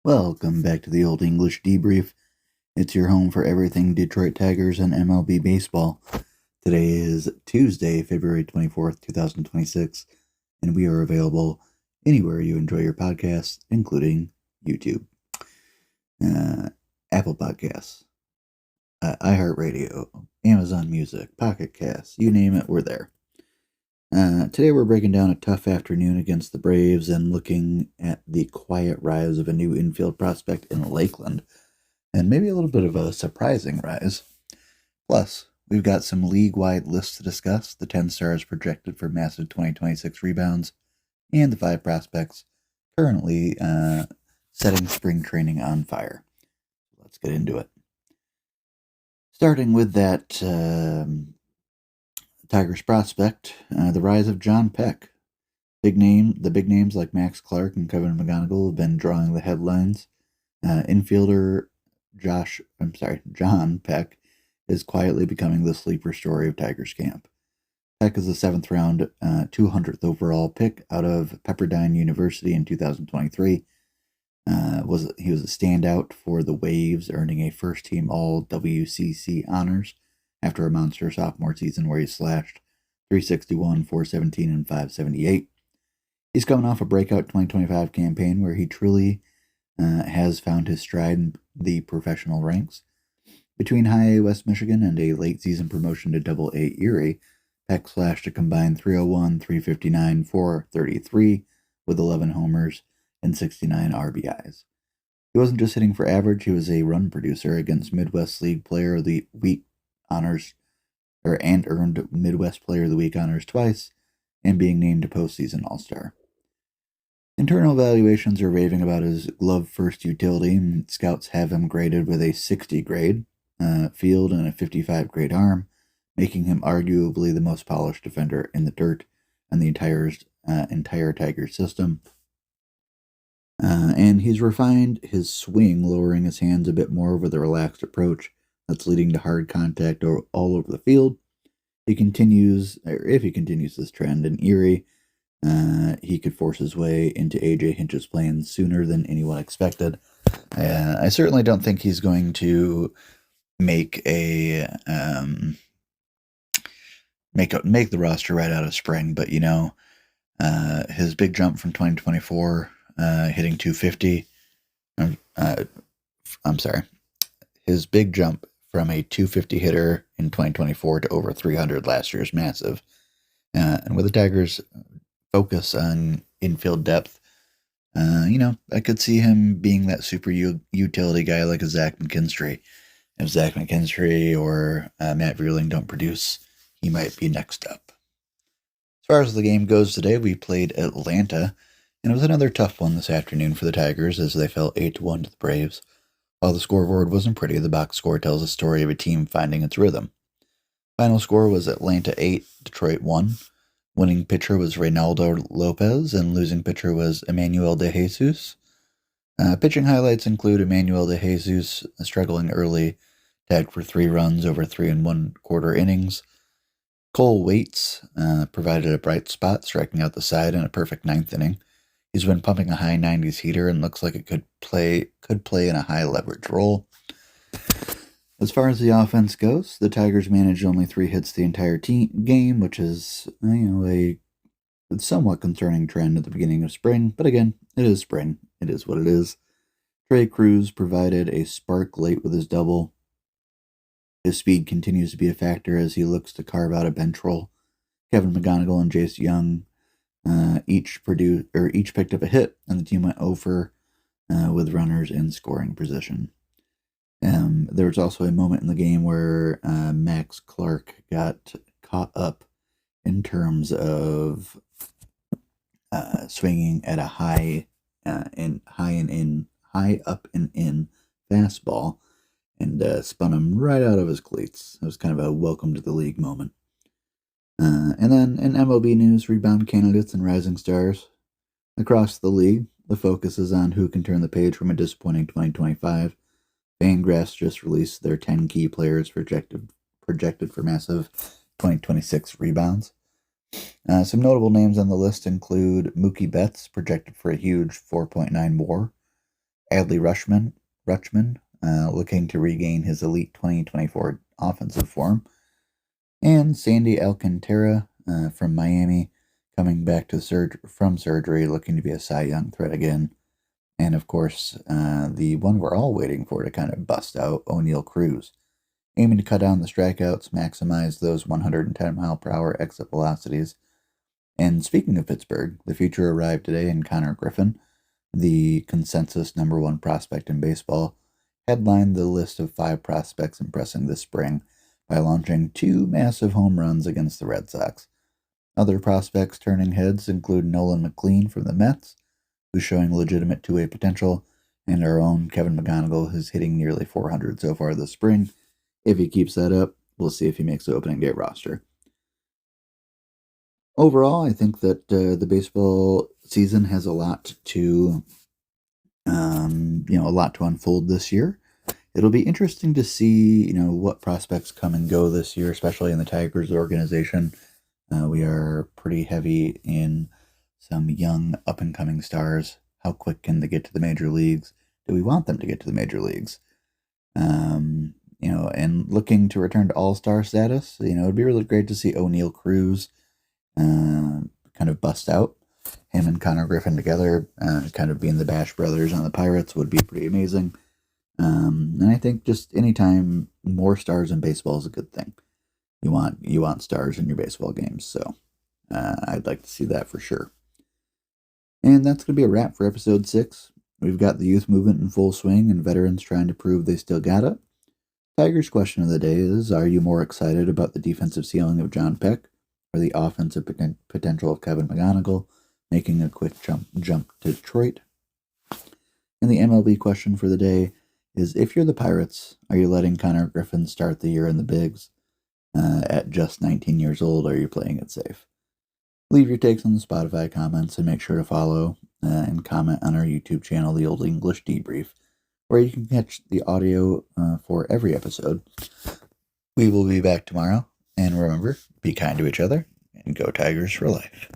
Welcome back to the Old English Debrief. It's your home for everything Detroit Tigers and MLB baseball. Today is Tuesday, February 24th, 2026, and we are available anywhere you enjoy your podcasts, including YouTube, Apple Podcasts, iHeartRadio, Amazon Music, Pocket Casts, you name it, we're there. Today we're breaking down a tough afternoon against the Braves and looking at the quiet rise of a new infield prospect in Lakeland, and maybe a little bit of a surprising rise. Plus, we've got some league-wide lists to discuss, the 10 stars projected for massive 2026 rebounds, and the 5 prospects currently setting spring training on fire. Let's get into it. Starting with that Tigers prospect, the rise of John Peck. The big names like Max Clark and Kevin McGonigal have been drawing the headlines. Infielder John Peck is quietly becoming the sleeper story of Tigers camp. Peck is the 7th round, 200th overall pick out of Pepperdine University in 2023. He was a standout for the Waves, earning a first-team All-WCC honors after a monster sophomore season where he slashed .361, .417, and .578. He's coming off a breakout 2025 campaign where he truly has found his stride in the professional ranks. Between High West Michigan and a late-season promotion to Double-A Erie, Peck slashed a combined .301, .359, .433 with 11 homers and 69 RBIs. He wasn't just hitting for average, he was a run producer against Midwest League Player of the Week honors, and earned Midwest Player of the Week honors twice, and being named a postseason All-Star. Internal evaluations are raving about his glove-first utility, and scouts have him graded with a 60 grade field and a 55 grade arm, making him arguably the most polished defender in the dirt and the entire Tigers system. And he's refined his swing, lowering his hands a bit more with a relaxed approach that's leading to hard contact all over the field. If he continues this trend in Erie, he could force his way into A.J. Hinch's plans sooner than anyone expected. I certainly don't think he's going to make the roster right out of spring, but his big jump from 2024, hitting 250. His big jump from a 250 hitter in 2024 to over 300 last year is massive. And with the Tigers' focus on infield depth, I could see him being that super utility guy like a Zach McKinstry. If Zach McKinstry or Matt Vierling don't produce, he might be next up. As far as the game goes today, we played Atlanta, and it was another tough one this afternoon for the Tigers as they fell 8-1 to the Braves. While the scoreboard wasn't pretty, the box score tells a story of a team finding its rhythm. Final score was Atlanta 8, Detroit 1. Winning pitcher was Reynaldo Lopez, and losing pitcher was Emmanuel De Jesus. Pitching highlights include Emmanuel De Jesus struggling early, tagged for 3 runs over 3 1/4 innings. Cole Waits provided a bright spot, striking out the side in a perfect 9th inning. He's been pumping a high 90s heater and looks like it could play in a high leverage role. As far as the offense goes, the Tigers managed only 3 hits the entire game, which is a somewhat concerning trend at the beginning of spring. But again, it is spring. It is what it is. Trey Cruz provided a spark late with his double. His speed continues to be a factor as he looks to carve out a bench role. Kevin McGonigal and Jace Young each picked up a hit, and the team went over with runners in scoring position. There was also a moment in the game where Max Clark got caught up in terms of swinging at a high up and in fastball, and spun him right out of his cleats. It was kind of a welcome to the league moment. And then in MLB news, rebound candidates and rising stars. Across the league, the focus is on who can turn the page from a disappointing 2025. Fangraphs just released their 10 key players projected for massive 2026 rebounds. Some notable names on the list include Mookie Betts, projected for a huge 4.9 WAR. Adley Rutschman looking to regain his elite 2024 offensive form. And Sandy Alcantara from Miami coming back from surgery, looking to be a Cy Young threat again. And of course, the one we're all waiting for to kind of bust out, O'Neal Cruz, aiming to cut down the strikeouts, maximize those 110-mile-per-hour exit velocities. And speaking of Pittsburgh, the future arrived today in Konnor Griffin, the consensus number one prospect in baseball, headlined the list of 5 prospects impressing this spring by launching 2 massive home runs against the Red Sox. Other prospects turning heads include Nolan McLean from the Mets, who's showing legitimate two-way potential, and our own Kevin McGonigal, who's hitting nearly 400 so far this spring. If he keeps that up, we'll see if he makes the opening day roster. Overall, I think that the baseball season has a lot to, a lot to unfold this year. It'll be interesting to see, what prospects come and go this year, especially in the Tigers organization. We are pretty heavy in some young up-and-coming stars. How quick can they get to the major leagues? Do we want them to get to the major leagues? And looking to return to all-star status, it'd be really great to see O'Neal Cruz kind of bust out. Him and Konnor Griffin together, kind of being the Bash Brothers on the Pirates would be pretty amazing. And I think just anytime more stars in baseball is a good thing. You want stars in your baseball games, so I'd like to see that for sure. And that's going to be a wrap for episode 6. We've got the youth movement in full swing and veterans trying to prove they still got it. Tigers' question of the day is, are you more excited about the defensive ceiling of John Peck or the offensive potential of Kevin McGonigal making a quick jump to Detroit? And the MLB question for the day is, if you're the Pirates, are you letting Konnor Griffin start the year in the bigs? At just 19 years old, are you playing it safe? Leave your takes on the Spotify comments and make sure to follow and comment on our YouTube channel, The Old English Debrief, where you can catch the audio for every episode. We will be back tomorrow, and remember, be kind to each other, and go Tigers for life.